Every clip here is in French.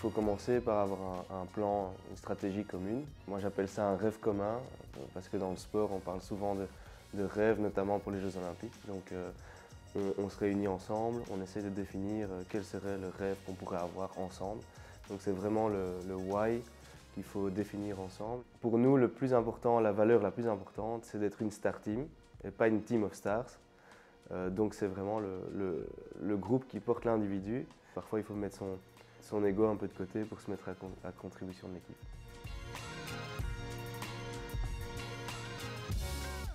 faut commencer par avoir un plan, une stratégie commune. Moi j'appelle ça un rêve commun, parce que dans le sport on parle souvent de rêve, notamment pour les Jeux Olympiques. Donc on se réunit ensemble, on essaie de définir quel serait le rêve qu'on pourrait avoir ensemble. Donc c'est vraiment le why qu'il faut définir ensemble. Pour nous, le plus important, la valeur la plus importante, c'est d'être une star team et pas une team of stars. Donc c'est vraiment le groupe qui porte l'individu. Parfois il faut mettre son ego un peu de côté pour se mettre à contribution de l'équipe.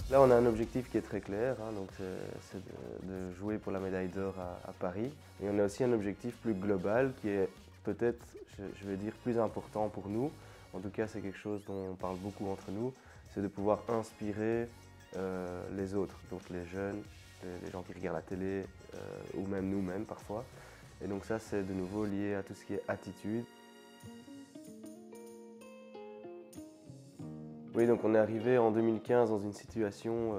Là on a un objectif qui est très clair, hein, donc c'est de jouer pour la médaille d'or à Paris. Et on a aussi un objectif plus global qui est peut-être, je vais dire, plus important pour nous. En tout cas c'est quelque chose dont on parle beaucoup entre nous, c'est de pouvoir inspirer les autres, donc les jeunes, les gens qui regardent la télé ou même nous-mêmes parfois. Et donc ça c'est de nouveau lié à tout ce qui est attitude. Oui, donc on est arrivé en 2015 dans une situation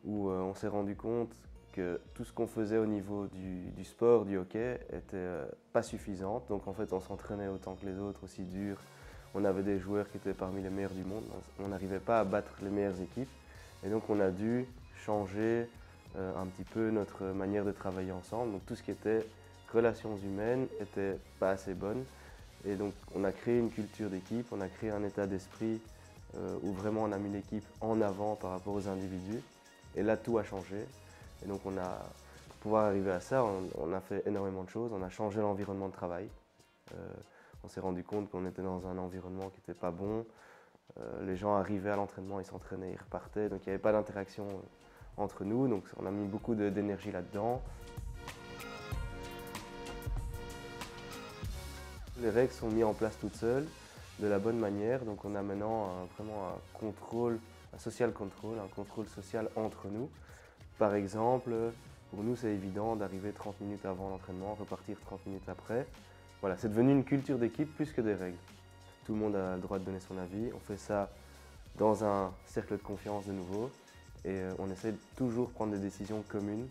où on s'est rendu compte que tout ce qu'on faisait au niveau du sport, du hockey, était pas suffisant. Donc en fait on s'entraînait autant que les autres, aussi dur. On avait des joueurs qui étaient parmi les meilleurs du monde. On n'arrivait pas à battre les meilleures équipes. Et donc on a dû changer un petit peu notre manière de travailler ensemble. Donc tout ce qui était relations humaines n'était pas assez bonne. Et donc on a créé une culture d'équipe, on a créé un état d'esprit où vraiment on a mis l'équipe en avant par rapport aux individus. Et là tout a changé. Et donc pour pouvoir arriver à ça, on a fait énormément de choses. On a changé l'environnement de travail. On s'est rendu compte qu'on était dans un environnement qui n'était pas bon. Les gens arrivaient à l'entraînement, ils s'entraînaient, ils repartaient. Donc il n'y avait pas d'interaction entre nous. Donc on a mis beaucoup d'énergie là-dedans. Les règles sont mises en place toutes seules, de la bonne manière. Donc on a maintenant vraiment un contrôle, un social control, un contrôle social entre nous. Par exemple, pour nous c'est évident d'arriver 30 minutes avant l'entraînement, repartir 30 minutes après. Voilà, c'est devenu une culture d'équipe plus que des règles. Tout le monde a le droit de donner son avis. On fait ça dans un cercle de confiance de nouveau. Et on essaie de toujours prendre des décisions communes.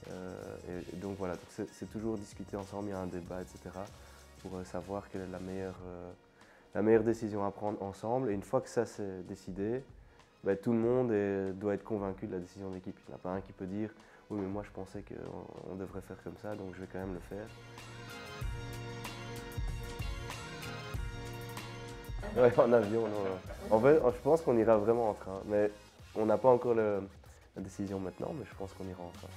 Et donc voilà, c'est toujours discuter ensemble, il y a un débat, etc. pour savoir quelle est la meilleure décision à prendre ensemble. Et une fois que ça c'est décidé, ben, tout le monde doit être convaincu de la décision d'équipe. Il n'y en a pas un qui peut dire « oui mais moi je pensais qu'on devrait faire comme ça, donc je vais quand même le faire ». Ouais, en avion, non. En fait, je pense qu'on ira vraiment en train, mais on n'a pas encore la décision maintenant, mais je pense qu'on ira en train.